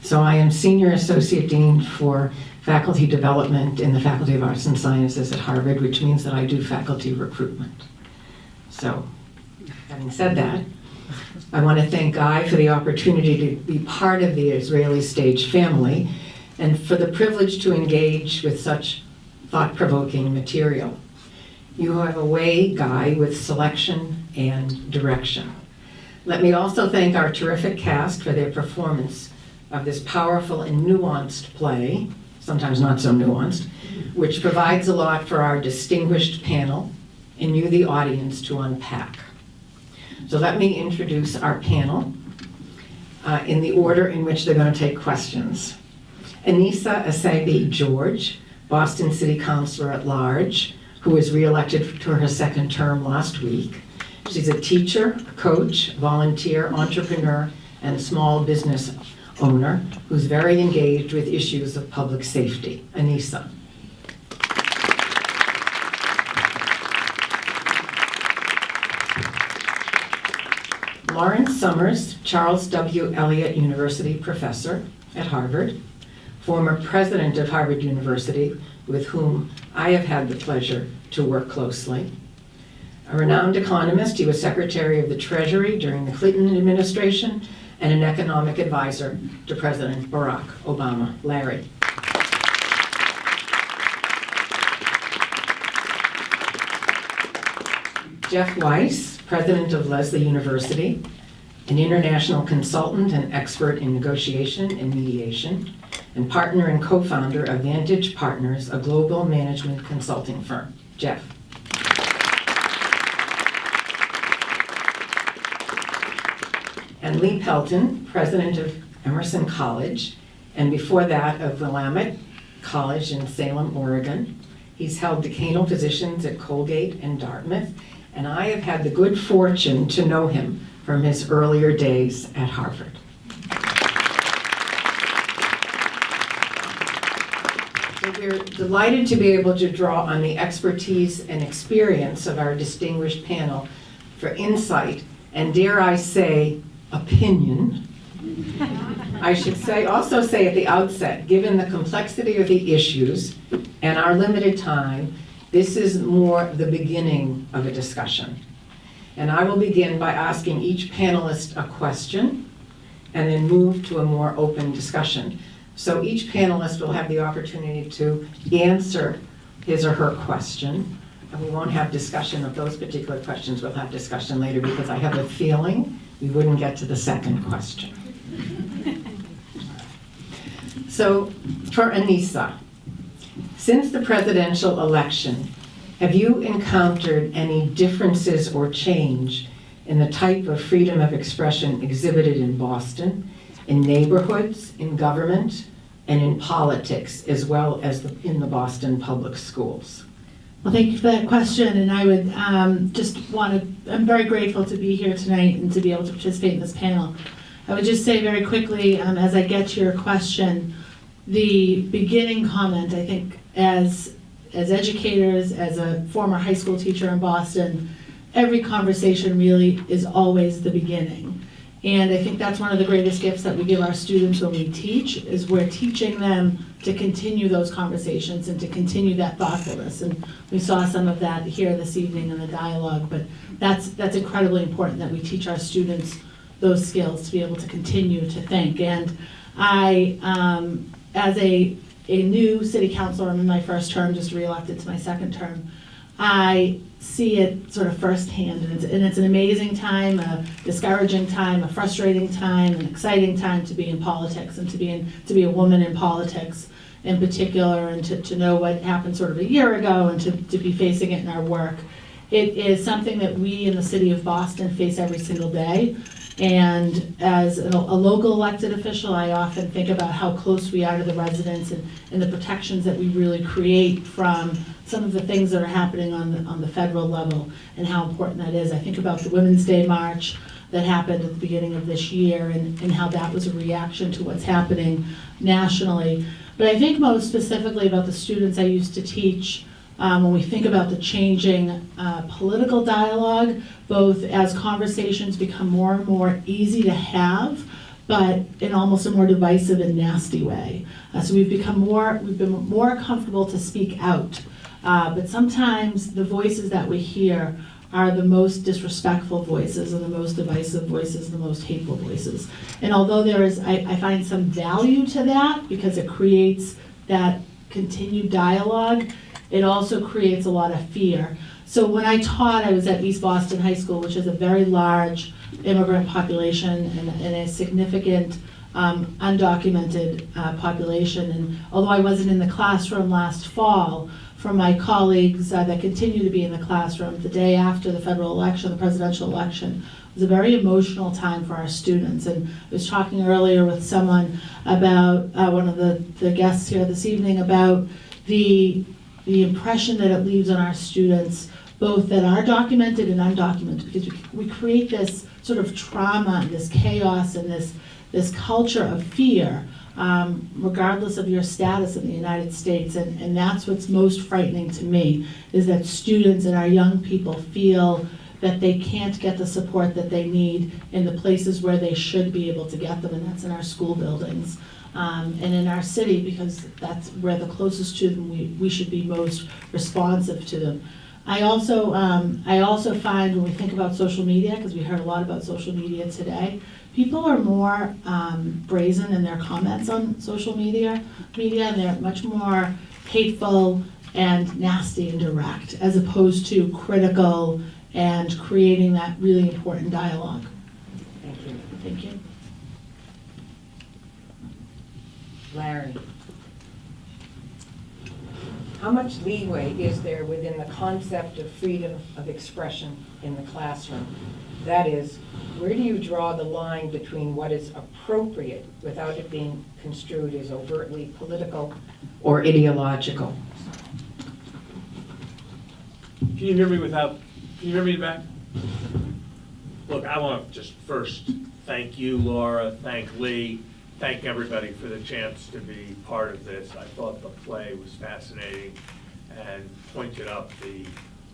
So I am Senior Associate Dean for Faculty Development in the Faculty of Arts and Sciences at Harvard, which means that I do faculty recruitment. So, having said that, I want to thank Guy for the opportunity to be part of the Israeli Stage family and for the privilege to engage with such thought-provoking material. You have a way, Guy, with selection and direction. Let me also thank our terrific cast for their performance of this powerful and nuanced play, sometimes not so nuanced, which provides a lot for our distinguished panel and you, the audience, to unpack. So let me introduce our panel in the order in which they're going to take questions. Annissa Essaibi George, Boston City Councilor at Large, who was reelected to her second term last week. She's a teacher, coach, volunteer, entrepreneur, and small business owner who's very engaged with issues of public safety. Annissa. Lawrence Summers, Charles W. Eliot University professor at Harvard, former president of Harvard University, with whom I have had the pleasure to work closely. A renowned economist, he was Secretary of the Treasury during the Clinton administration and an economic advisor to President Barack Obama. Larry. Jeff Weiss, president of Lesley University, an international consultant and expert in negotiation and mediation, and partner and co-founder of Vantage Partners, a global management consulting firm. Jeff. And Lee Pelton, president of Emerson College, and before that of Willamette College in Salem, Oregon. He's held decanal positions at Colgate and Dartmouth, and I have had the good fortune to know him from his earlier days at Harvard. So we're delighted to be able to draw on the expertise and experience of our distinguished panel for insight and, dare I say, opinion. I should also say at the outset, given the complexity of the issues and our limited time, this is more the beginning of a discussion. And I will begin by asking each panelist a question and then move to a more open discussion. So each panelist will have the opportunity to answer his or her question. And we won't have discussion of those particular questions. We'll have discussion later because I have a feeling we wouldn't get to the second question. So for Annissa, since the presidential election, have you encountered any differences or change in the type of freedom of expression exhibited in Boston, in neighborhoods, in government, and in politics, as well as in the Boston public schools? Well, thank you for that question, and I would I'm very grateful to be here tonight and to be able to participate in this panel. I would just say very quickly, as I get to your question, the beginning comment, I think, as educators, as a former high school teacher in Boston, every conversation really is always the beginning. And I think that's one of the greatest gifts that we give our students when we teach, is we're teaching them to continue those conversations and to continue that thoughtfulness. And we saw some of that here this evening in the dialogue, but that's incredibly important that we teach our students those skills to be able to continue to think. And I, as a new city councilor, I'm in my first term, just reelected to my second term, I see it sort of firsthand, and it's an amazing time, a discouraging time, a frustrating time, an exciting time to be in politics and to be a woman in politics in particular, and to know what happened sort of a year ago and to be facing it in our work. It is something that we in the city of Boston face every single day. And as a local elected official, I often think about how close we are to the residents and the protections that we really create from some of the things that are happening on the federal level and how important that is. I think about the Women's Day March that happened at the beginning of this year and how that was a reaction to what's happening nationally. But I think most specifically about the students I used to teach. When we think about the changing political dialogue, both as conversations become more and more easy to have, but in almost a more divisive and nasty way. So we've been more comfortable to speak out. But sometimes the voices that we hear are the most disrespectful voices and the most divisive voices, the most hateful voices. And although I find some value to that because it creates that continued dialogue, it also creates a lot of fear. So when I taught, I was at East Boston High School, which is a very large immigrant population and a significant undocumented population. And although I wasn't in the classroom last fall, from my colleagues that continue to be in the classroom, the day after the federal election, the presidential election, was a very emotional time for our students. And I was talking earlier with someone about, one of the guests here this evening, about the impression that it leaves on our students, both that are documented and undocumented, because we create this sort of trauma and this chaos and this culture of fear, regardless of your status in the United States. And that's what's most frightening to me, is that students and our young people feel that they can't get the support that they need in the places where they should be able to get them, and that's in our school buildings. And in our city, because that's where the closest to them, we should be most responsive to them. I also find when we think about social media, because we heard a lot about social media today, people are more brazen in their comments on social media, and they're much more hateful and nasty and direct, as opposed to critical and creating that really important dialogue. Thank you. Thank you. Larry. How much leeway is there within the concept of freedom of expression in the classroom? That is, where do you draw the line between what is appropriate without it being construed as overtly political or ideological? Can you hear me back? Look, I want to just first thank you, Laura, thank Lee, thank everybody for the chance to be part of this. I thought the play was fascinating and pointed up the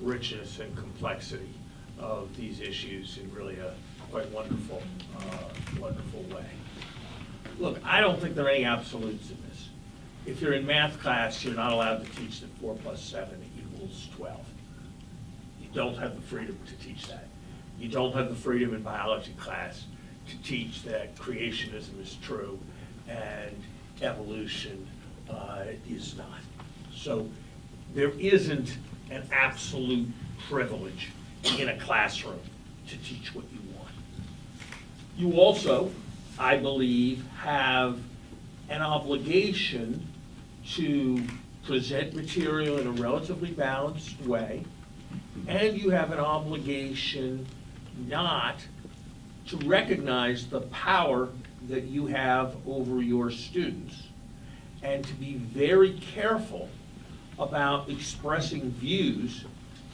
richness and complexity of these issues in really a quite wonderful, wonderful way. Look, I don't think there are any absolutes in this. If you're in math class, you're not allowed to teach that 4 + 7 = 12. You don't have the freedom to teach that. You don't have the freedom in biology class to teach that creationism is true and evolution is not. So there isn't an absolute privilege in a classroom to teach what you want. You also, I believe, have an obligation to present material in a relatively balanced way, and you have an obligation not to recognize the power that you have over your students, and to be very careful about expressing views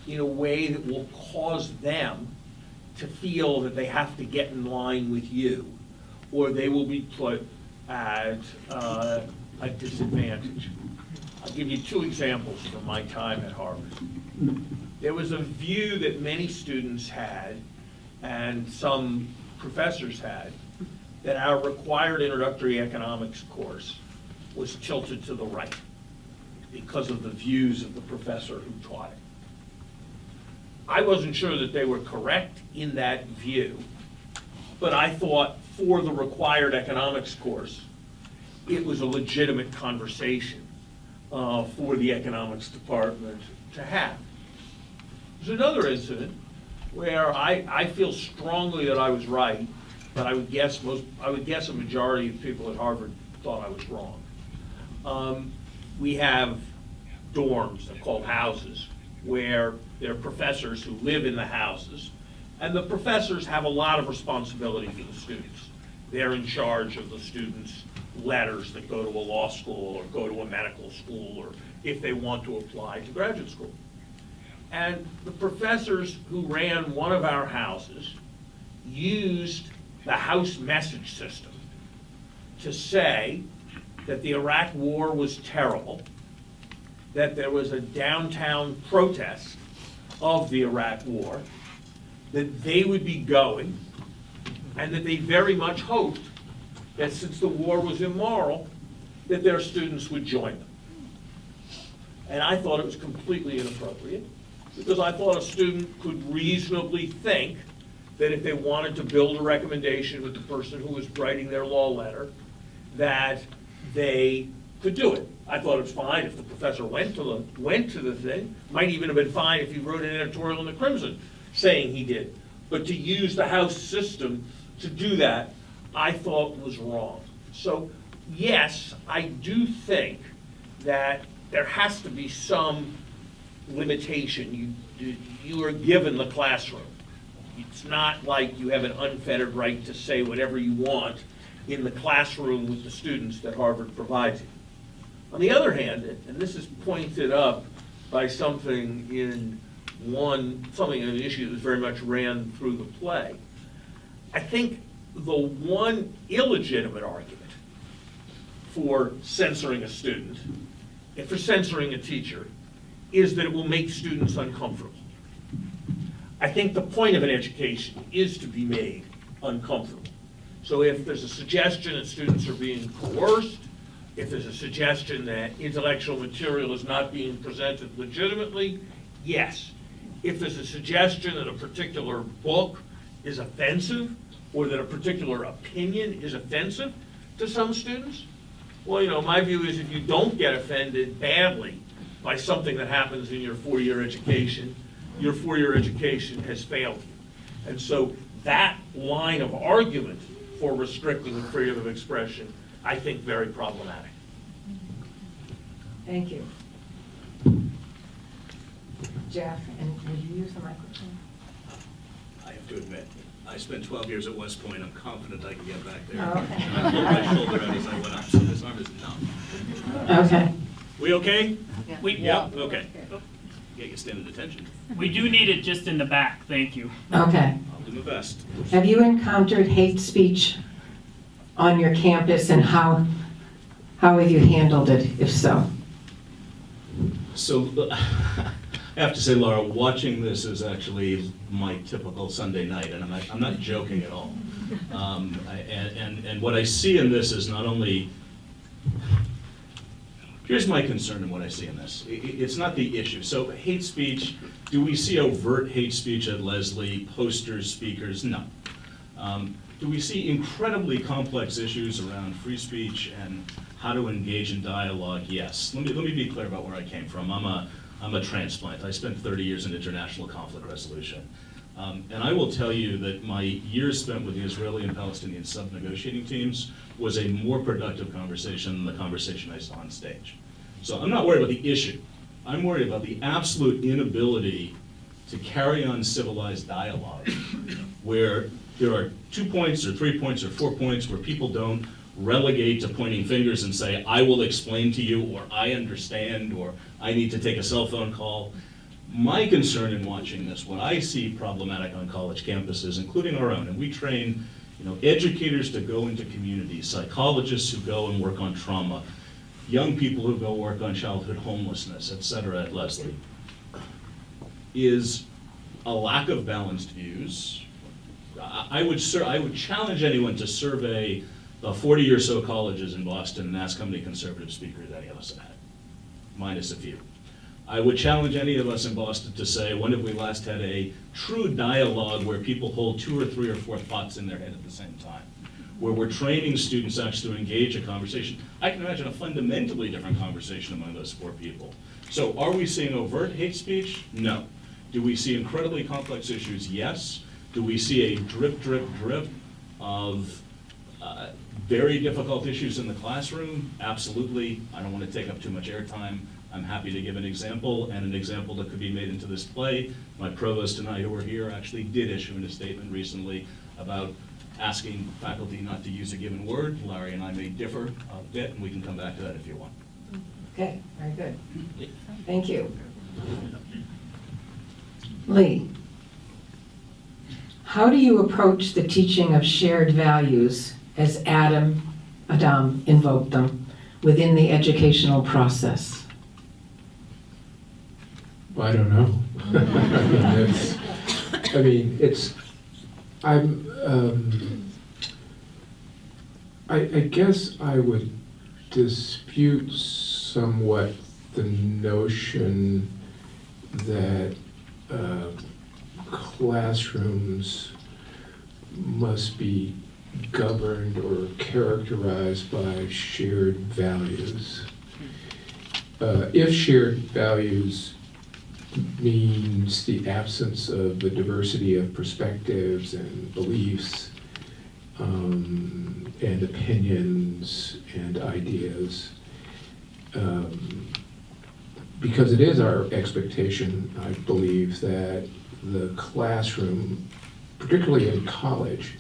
in a way that will cause them to feel that they have to get in line with you, or they will be put at a disadvantage. I'll give you 2 examples from my time at Harvard. There was a view that many students had, and some professors had, that our required introductory economics course was tilted to the right because of the views of the professor who taught it. I wasn't sure that they were correct in that view, but I thought for the required economics course, it was a legitimate conversation for the economics department to have. There's another incident where I feel strongly that I was right, but I would guess a majority of people at Harvard thought I was wrong. We have dorms, they're called houses, where there are professors who live in the houses, and the professors have a lot of responsibility for the students. They're in charge of the students' letters that go to a law school or go to a medical school, or if they want to apply to graduate school. And the professors who ran one of our houses used the house message system to say that the Iraq War was terrible, that there was a downtown protest of the Iraq War, that they would be going, and that they very much hoped that since the war was immoral, that their students would join them. And I thought it was completely inappropriate, because I thought a student could reasonably think that if they wanted to build a recommendation with the person who was writing their law letter, that they could do it. I thought it was fine if the professor went to the thing. Might even have been fine if he wrote an editorial in the Crimson saying he did. But to use the House system to do that, I thought was wrong. So yes, I do think that there has to be some limitation. You are given the classroom. It's not like you have an unfettered right to say whatever you want in the classroom with the students that Harvard provides you. On the other hand, and this is pointed up by something in an issue that very much ran through the play, I think the one illegitimate argument for censoring a student and for censoring a teacher is that it will make students uncomfortable. I think the point of an education is to be made uncomfortable. So if there's a suggestion that students are being coerced, if there's a suggestion that intellectual material is not being presented legitimately, yes. If there's a suggestion that a particular book is offensive, or that a particular opinion is offensive to some students, well, my view is if you don't get offended badly by something that happens in your four-year education has failed you. And so that line of argument for restricting the freedom of expression, I think very problematic. Thank you. Jeff, and will you use the microphone? I have to admit, I spent 12 years at West Point. I'm confident I can get back there. Oh, okay. I pulled my shoulder out as I went up, so this arm is numb. Okay. We okay? Yeah. Okay. Get you standing attention. We do need it just in the back, thank you. Okay. I'll do my best. Have you encountered hate speech on your campus, and how have you handled it, if so? So, I have to say, Laura, watching this is actually my typical Sunday night, and I'm not joking at all. And what I see in this is not only, here's my concern in what I see in this. It's not the issue. So hate speech, do we see overt hate speech at Lesley, posters, speakers? No. Do we see incredibly complex issues around free speech and how to engage in dialogue? Yes. Let me be clear about where I came from. I'm a transplant. I spent 30 years in international conflict resolution. And I will tell you that my years spent with the Israeli and Palestinian sub-negotiating teams was a more productive conversation than the conversation I saw on stage. So I'm not worried about the issue. I'm worried about the absolute inability to carry on civilized dialogue where there are 2 points or 3 points or 4 points where people don't relegate to pointing fingers and say, I will explain to you, or I understand, or I need to take a cell phone call. My concern in watching this, what I see problematic on college campuses, including our own, and we train educators to go into communities, psychologists who go and work on trauma, young people who go work on childhood homelessness, et cetera, at Lesley, is a lack of balanced views. I would challenge anyone to survey the 40 or so colleges in Boston and ask how many conservative speakers any of us have had, minus a few. I would challenge any of us in Boston to say, when have we last had a true dialogue where people hold 2 or 3 or 4 thoughts in their head at the same time, where we're training students actually to engage a conversation. I can imagine a fundamentally different conversation among those 4 people. So are we seeing overt hate speech? No. Do we see incredibly complex issues? Yes. Do we see a drip, drip, drip of very difficult issues in the classroom? Absolutely. I don't want to take up too much airtime. I'm happy to give an example, and an example that could be made into this play. My provost and I, who are here, actually did issue a statement recently about asking faculty not to use a given word. Larry and I may differ a bit, and we can come back to that if you want. Okay, very good. Thank you. Lee, how do you approach the teaching of shared values as Adam invoked them within the educational process? I don't know. I guess I would dispute somewhat the notion that classrooms must be governed or characterized by shared values. If shared values means the absence of the diversity of perspectives and beliefs, and opinions and ideas, because it is our expectation, I believe, that the classroom, particularly in college,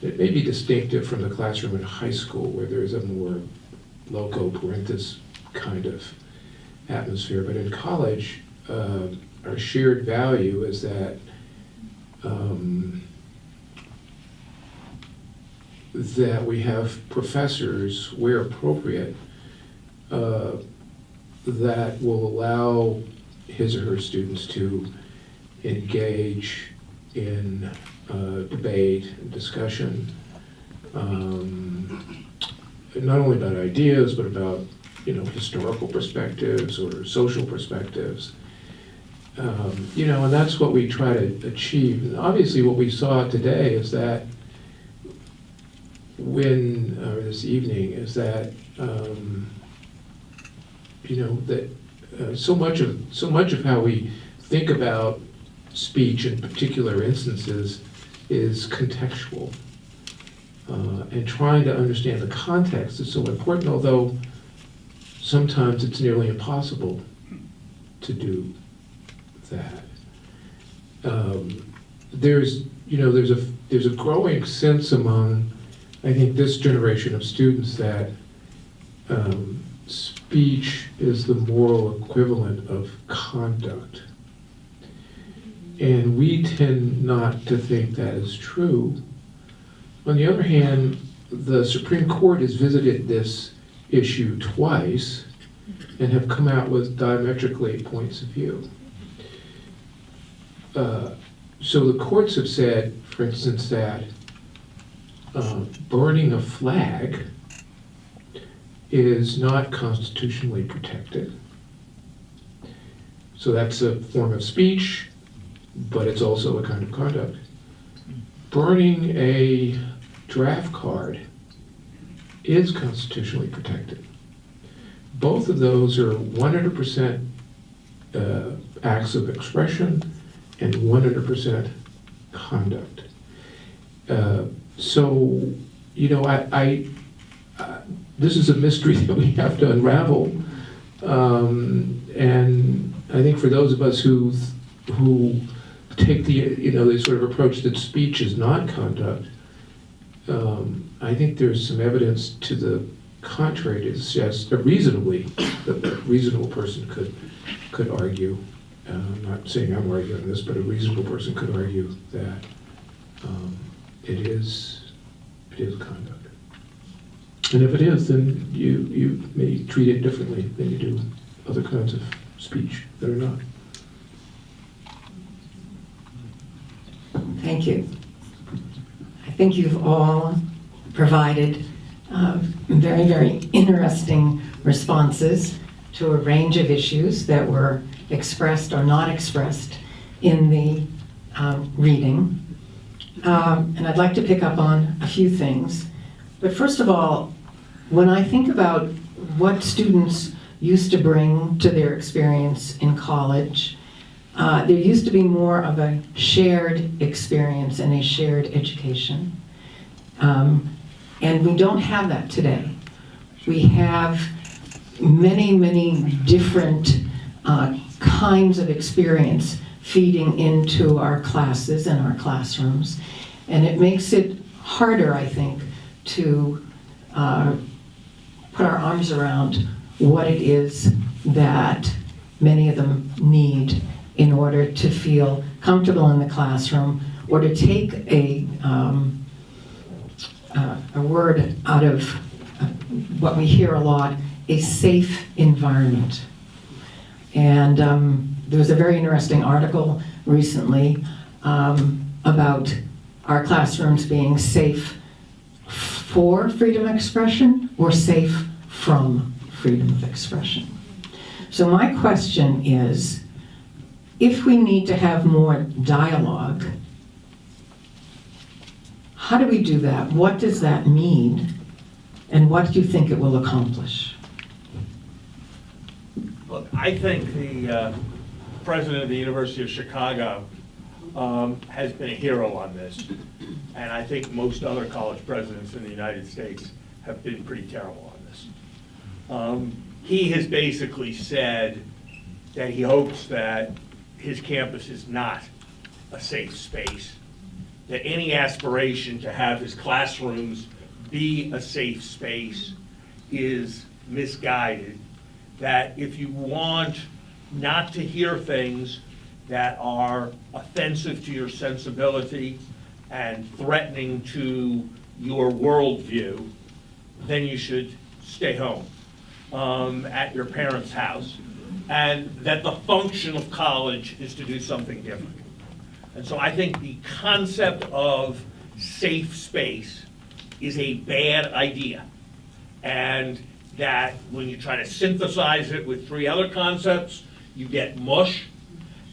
it may be distinctive from the classroom in high school, where there's a more loco parentis kind of atmosphere, but in college, our shared value is that that we have professors, where appropriate, that will allow his or her students to engage in debate and discussion, not only about ideas, but about, historical perspectives or social perspectives. And that's what we try to achieve. And obviously, what we saw today is that this evening, is that so much of how we think about speech in particular instances is contextual, and trying to understand the context is so important. Although sometimes it's nearly impossible to do that. There's a growing sense among, I think, this generation of students that speech is the moral equivalent of conduct. And we tend not to think that is true. On the other hand, the Supreme Court has visited this issue twice and have come out with diametrically points of view. So the courts have said, for instance, that burning a flag is not constitutionally protected. So that's a form of speech, but it's also a kind of conduct. Burning a draft card is constitutionally protected. Both of those are 100% acts of expression and 100% conduct. So, this is a mystery that we have to unravel. And I think for those of us who take the sort of approach that speech is not conduct, I think there's some evidence to the contrary to suggest that a reasonable person could argue. I'm not saying I'm arguing this, but a reasonable person could argue that it is conduct. And if it is, then you may treat it differently than you do other kinds of speech that are not. Thank you. I think you've all provided very, very interesting responses to a range of issues that were expressed or not expressed in the reading. And I'd like to pick up on a few things. But first of all, when I think about what students used to bring to their experience in college, there used to be more of a shared experience and a shared education. And we don't have that today. We have many, many different kinds of experience feeding into our classes and our classrooms. And it makes it harder, I think, to put our arms around what it is that many of them need in order to feel comfortable in the classroom, or to take a word out of what we hear a lot, a safe environment. And there was a very interesting article recently about our classrooms being safe for freedom of expression or safe from freedom of expression. So my question is, if we need to have more dialogue, how do we do that? What does that mean? And what do you think it will accomplish? Look, I think the president of the University of Chicago has been a hero on this. And I think most other college presidents in the United States have been pretty terrible on this. He has basically said that he hopes that his campus is not a safe space, that any aspiration to have his classrooms be a safe space is misguided, that if you want not to hear things that are offensive to your sensibility and threatening to your worldview, then you should stay home at your parents' house, and that the function of college is to do something different. And so I think the concept of safe space is a bad idea, and that when you try to synthesize it with three other concepts, you get mush,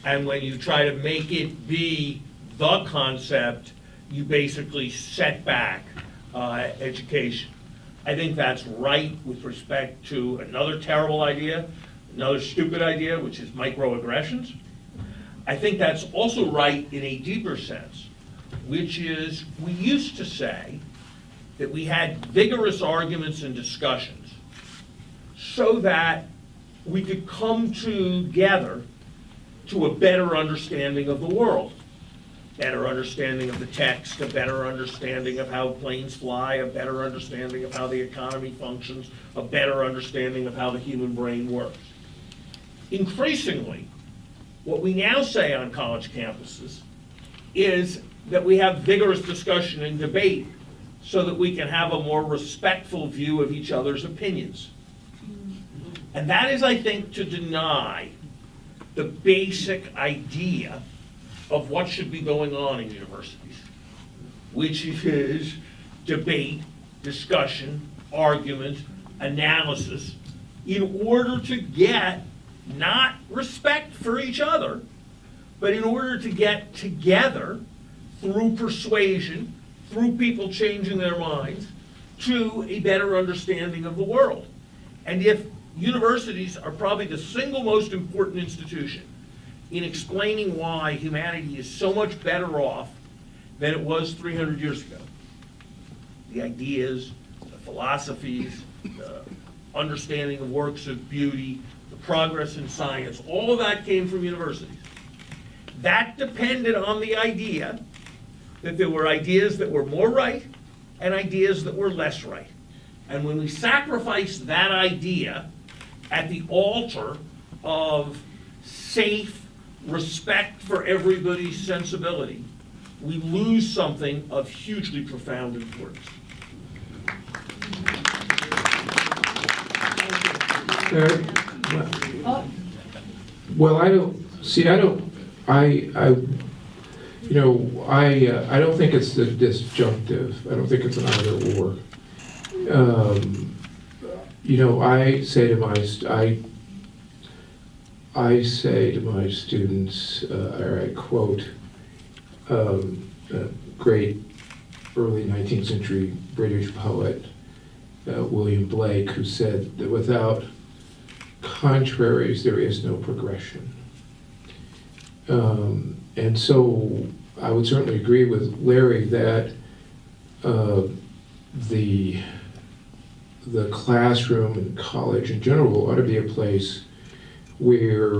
and when you try to make it be the concept, you basically set back education. I think that's right with respect to another terrible idea, another stupid idea, which is microaggressions. I think that's also right in a deeper sense, which is we used to say that we had vigorous arguments and discussions so that we could come together to a better understanding of the world, better understanding of the text, a better understanding of how planes fly, a better understanding of how the economy functions, a better understanding of how the human brain works. Increasingly, what we now say on college campuses is that we have vigorous discussion and debate so that we can have a more respectful view of each other's opinions. And that is, I think, to deny the basic idea of what should be going on in universities, which is debate, discussion, argument, analysis, in order to get not respect for each other, but in order to get together through persuasion, through people changing their minds, to a better understanding of the world. And if universities are probably the single most important institution in explaining why humanity is so much better off than it was 300 years ago. The ideas, the philosophies, the understanding of works of beauty, the progress in science, all of that came from universities. That depended on the idea that there were ideas that were more right and ideas that were less right. And when we sacrifice that idea at the altar of safe respect for everybody's sensibility, we lose something of hugely profound importance. Well, I don't think it's the disjunctive. I don't think it's an either or. I say to my students, or I quote a great early 19th century British poet, William Blake, who said that without contraries there is no progression. And so I would certainly agree with Larry that the classroom and college in general ought to be a place where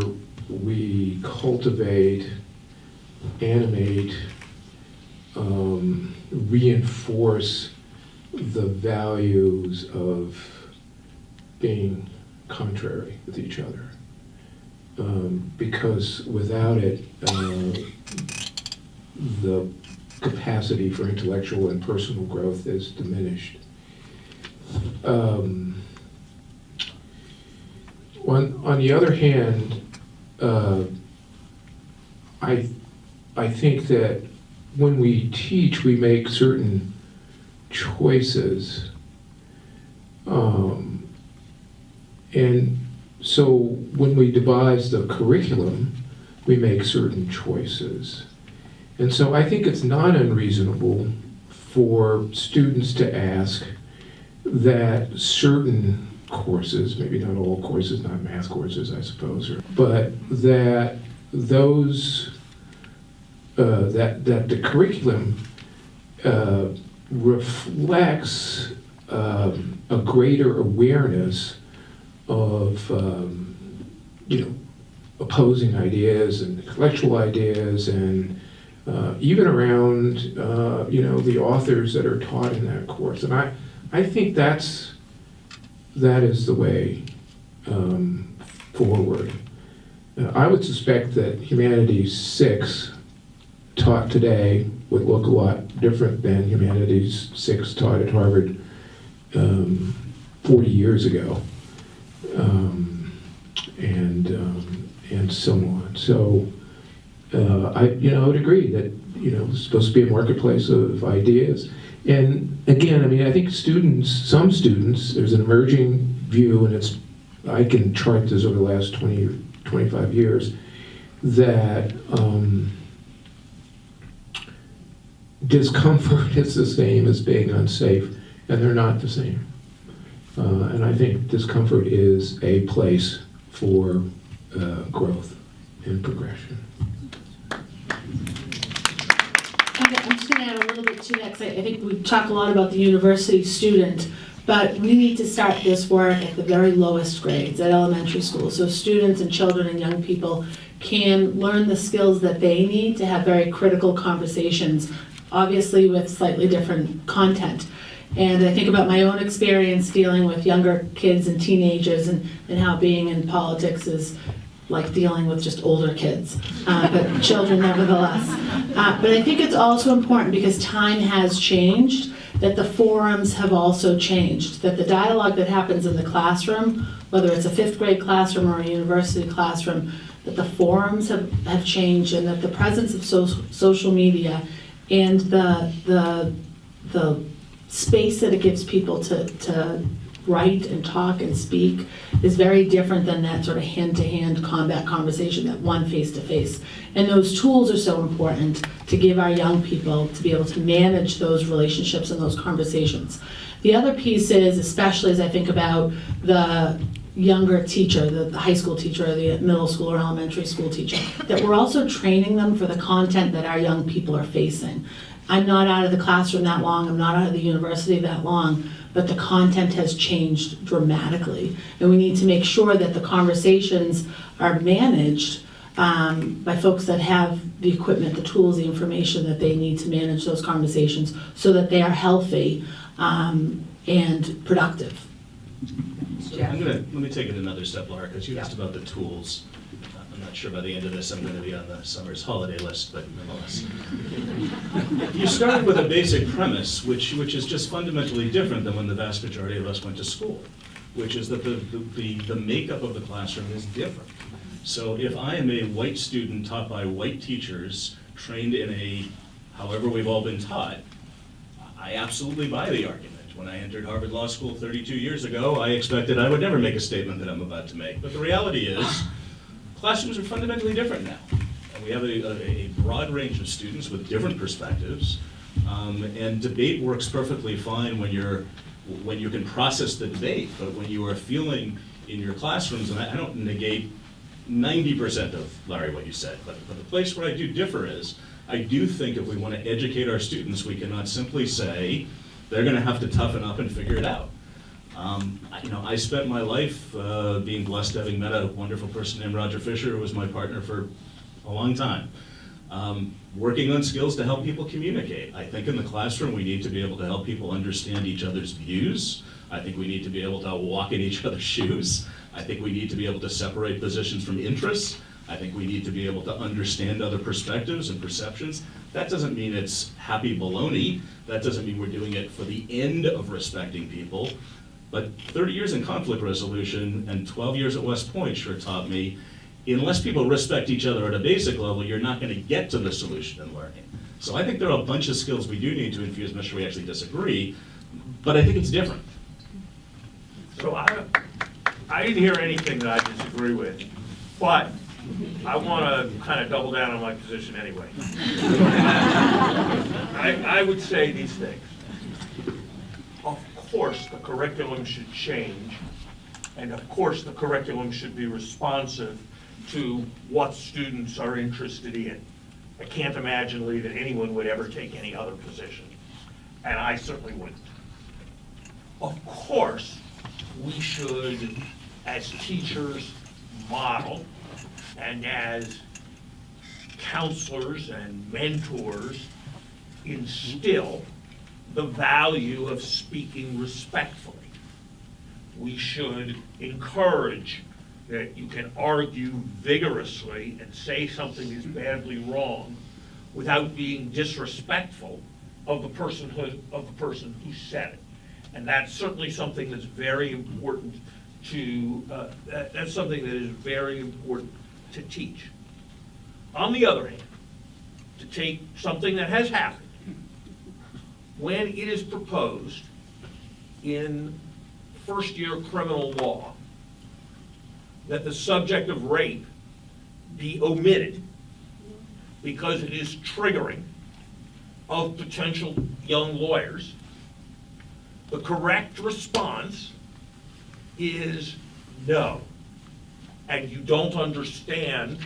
we cultivate, animate, reinforce the values of being contrary with each other. Because without it, the capacity for intellectual and personal growth is diminished. On the other hand, I think that when we teach, we make certain choices. And so when we devise the curriculum, we make certain choices. And so I think it's not unreasonable for students to ask that certain courses, maybe not all courses, not math courses, I suppose, but that those, that the curriculum reflects a greater awareness of, opposing ideas and intellectual ideas, and even around, the authors that are taught in that course. And I think that is the way forward. I would suspect that Humanities 6 taught today would look a lot different than Humanities 6 taught at Harvard 40 years ago, and so on. So I would agree that it's supposed to be a marketplace of ideas. And again, I mean, I think some students, there's an emerging view, and I can chart this over the last 20 or 25 years, that discomfort is the same as being unsafe, and they're not the same. And I think discomfort is a place for growth and progression. I'm just going to add a little bit to that, because I think we talk a lot about the university student, but we need to start this work at the very lowest grades, at elementary school, so students and children and young people can learn the skills that they need to have very critical conversations, obviously with slightly different content. And I think about my own experience dealing with younger kids and teenagers, and how being in politics is like dealing with just older kids, but children nevertheless. But I think it's also important, because time has changed, that the forums have also changed, that the dialogue that happens in the classroom, whether it's a 5th grade classroom or a university classroom, that the forums have changed, and that the presence of social media and the space that it gives people to write and talk and speak is very different than that sort of hand-to-hand combat conversation, that one face-to-face. And those tools are so important to give our young people to be able to manage those relationships and those conversations. The other piece is, especially as I think about the younger teacher, the high school teacher, or the middle school or elementary school teacher, that we're also training them for the content that our young people are facing. I'm not out of the classroom that long, I'm not out of the university that long, but the content has changed dramatically. And we need to make sure that the conversations are managed by folks that have the equipment, the tools, the information that they need to manage those conversations, so that they are healthy and productive. So let me take it another step, Laura, because you asked about the tools. I'm not sure by the end of this I'm going to be on the summer's holiday list, but nonetheless. You started with a basic premise, which is just fundamentally different than when the vast majority of us went to school, which is that the makeup of the classroom is different. So if I am a white student taught by white teachers, trained in however we've all been taught, I absolutely buy the argument. When I entered Harvard Law School 32 years ago, I expected I would never make a statement that I'm about to make. But the reality is, classrooms are fundamentally different now. And we have a broad range of students with different perspectives. And debate works perfectly fine when you can process the debate. But when you are feeling in your classrooms, and I don't negate 90% of, Larry, what you said, but the place where I do differ is, I do think if we want to educate our students, we cannot simply say, they're going to have to toughen up and figure it out. I spent my life being blessed having met a wonderful person named Roger Fisher, who was my partner for a long time, working on skills to help people communicate. I think in the classroom we need to be able to help people understand each other's views. I think we need to be able to walk in each other's shoes. I think we need to be able to separate positions from interests. I think we need to be able to understand other perspectives and perceptions. That doesn't mean it's happy baloney. That doesn't mean we're doing it for the end of respecting people. But 30 years in conflict resolution and 12 years at West Point sure taught me, unless people respect each other at a basic level, you're not going to get to the solution in learning. So I think there are a bunch of skills we do need to infuse, I'm not sure we actually disagree, but I think it's different. So I didn't hear anything that I disagree with, but I want to kind of double down on my position anyway. I would say these things. Of course, the curriculum should change, and of course, the curriculum should be responsive to what students are interested in. I can't imagine, Lee, that anyone would ever take any other position, and I certainly wouldn't. Of course, we should, as teachers, model, and as counselors and mentors, instill the value of speaking respectfully. We should encourage that you can argue vigorously and say something is badly wrong without being disrespectful of the person who said it. And that's certainly something that's very important to, that's something that is very important to teach. On the other hand, to take something that has happened, when it is proposed in first-year criminal law that the subject of rape be omitted because it is triggering of potential young lawyers, the correct response is no. And you don't understand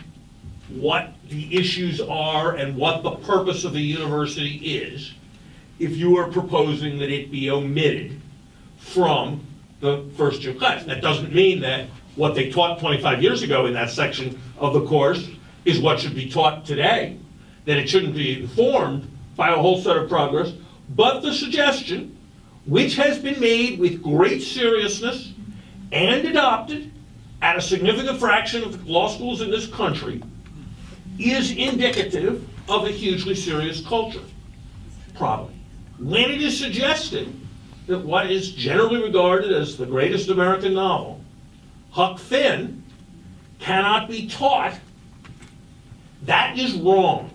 what the issues are and what the purpose of the university is if you are proposing that it be omitted from the first year class. That doesn't mean that what they taught 25 years ago in that section of the course is what should be taught today, that it shouldn't be informed by a whole set of progress, but the suggestion, which has been made with great seriousness and adopted at a significant fraction of the law schools in this country, is indicative of a hugely serious culture problem. When it is suggested that what is generally regarded as the greatest American novel, Huck Finn, cannot be taught, that is wrong.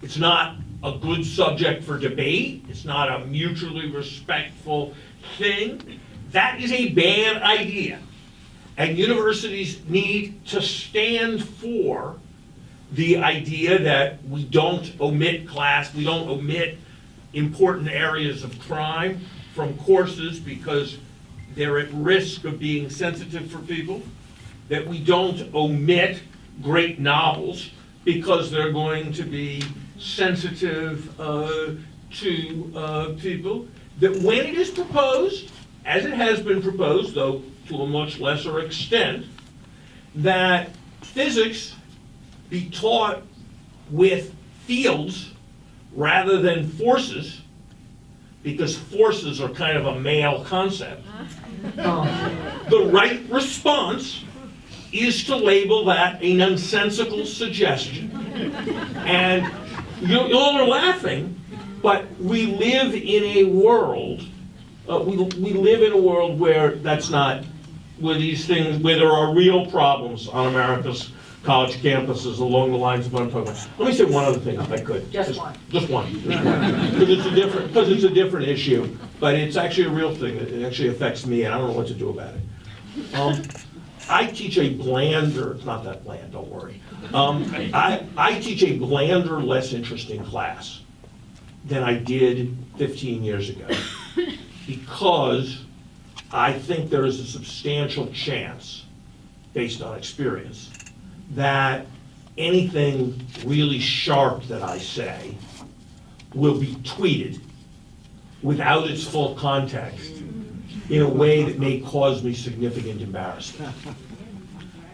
It's not a good subject for debate. It's not a mutually respectful thing. That is a bad idea. And universities need to stand for the idea that we don't omit class, we don't omit important areas of crime from courses because they're at risk of being sensitive for people, that we don't omit great novels because they're going to be sensitive to people, that when it is proposed, as it has been proposed, though to a much lesser extent, that physics be taught with fields rather than forces, because forces are kind of a male concept. The right response is to label that a nonsensical suggestion. And you all are laughing, but we live in a world, we live in a world where that's not, where these things, where there are real problems on America's college campuses along the lines of what I'm talking about. Let me say one other thing, if I could. Just one. Just one. Because it's a different issue, but it's actually a real thing. It actually affects me, and I don't know what to do about it. I teach a blander, it's not that bland, don't worry. I teach a blander, less interesting class than I did 15 years ago, because I think there is a substantial chance, based on experience, that anything really sharp that I say will be tweeted without its full context in a way that may cause me significant embarrassment.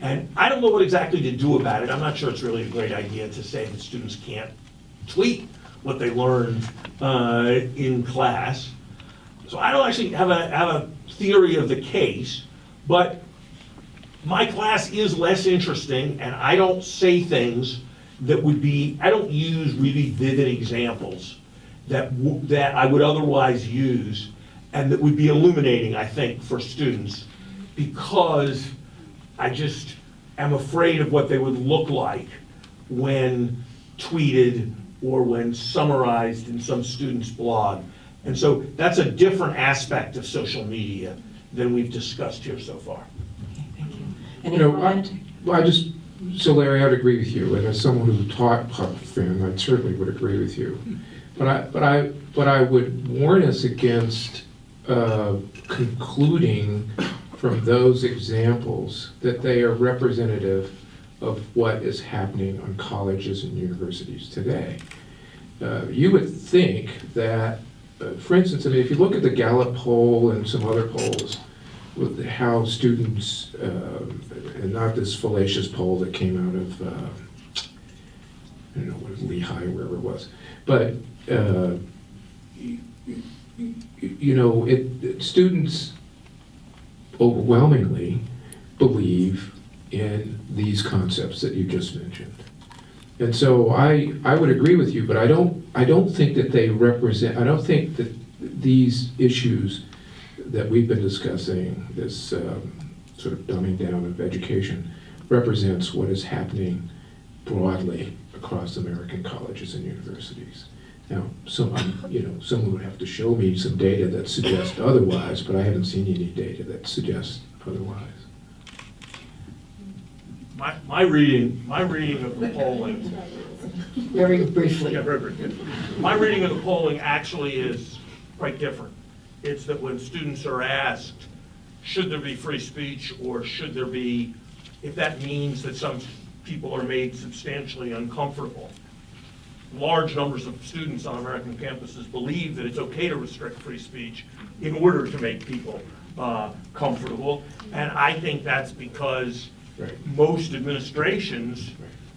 And I don't know what exactly to do about it. I'm not sure it's really a great idea to say that students can't tweet what they learned in class. So I don't actually have a theory of the case, but my class is less interesting, and I don't say things that would be, I don't use really vivid examples that I would otherwise use and that would be illuminating, I think, for students, because I just am afraid of what they would look like when tweeted or when summarized in some student's blog. And so that's a different aspect of social media than we've discussed here so far. Okay, thank you. Any You know, comment? So Larry, I'd agree with you, and as someone who taught pub film, I certainly would agree with you. But I would warn us against concluding from those examples that they are representative of what is happening on colleges and universities today. You would think that, for instance, I mean, if you look at the Gallup poll and some other polls, with how students, and not this fallacious poll that came out of, I don't know, what, Lehigh, wherever it was, but, you know, students overwhelmingly believe in these concepts that you just mentioned. And so I would agree with you, but I don't think that they represent, I don't think that these issues that we've been discussing, this sort of dumbing down of education, represents what is happening broadly across American colleges and universities. Now, someone would have to show me some data that suggests otherwise, but I haven't seen any data that suggests otherwise. My reading of the polling, Very briefly. yeah, very good. My reading of the polling actually is quite different. It's that when students are asked, should there be free speech, or should there be, if that means that some people are made substantially uncomfortable, large numbers of students on American campuses believe that it's okay to restrict free speech in order to make people comfortable. And I think that's because most administrations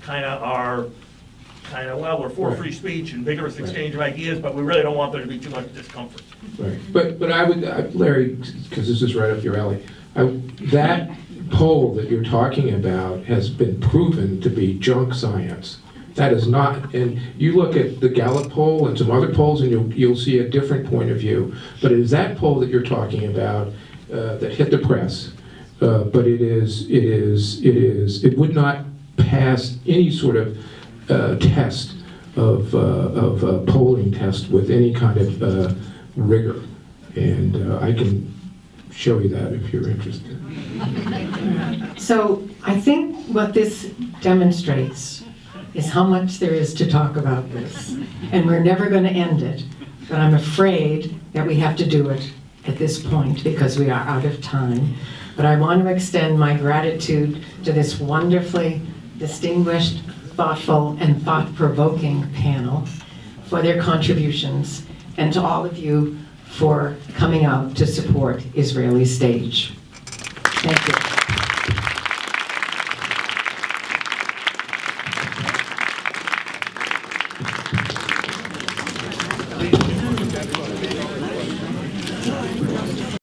well, we're for free speech and vigorous exchange of ideas, but we really don't want there to be too much discomfort. Right, but I would, Larry, because this is right up your alley, that poll that you're talking about has been proven to be junk science. That is not, and you look at the Gallup poll and some other polls and you'll see a different point of view, but it is that poll that you're talking about that hit the press, but it would not pass any sort of test of polling test with any kind of rigor, and I can show you that if you're interested. So I think what this demonstrates is how much there is to talk about this. And we're never going to end it, but I'm afraid that we have to do it at this point because we are out of time. But I want to extend my gratitude to this wonderfully distinguished, thoughtful, and thought-provoking panel for their contributions, and to all of you for coming out to support Israeli Stage. Thank you.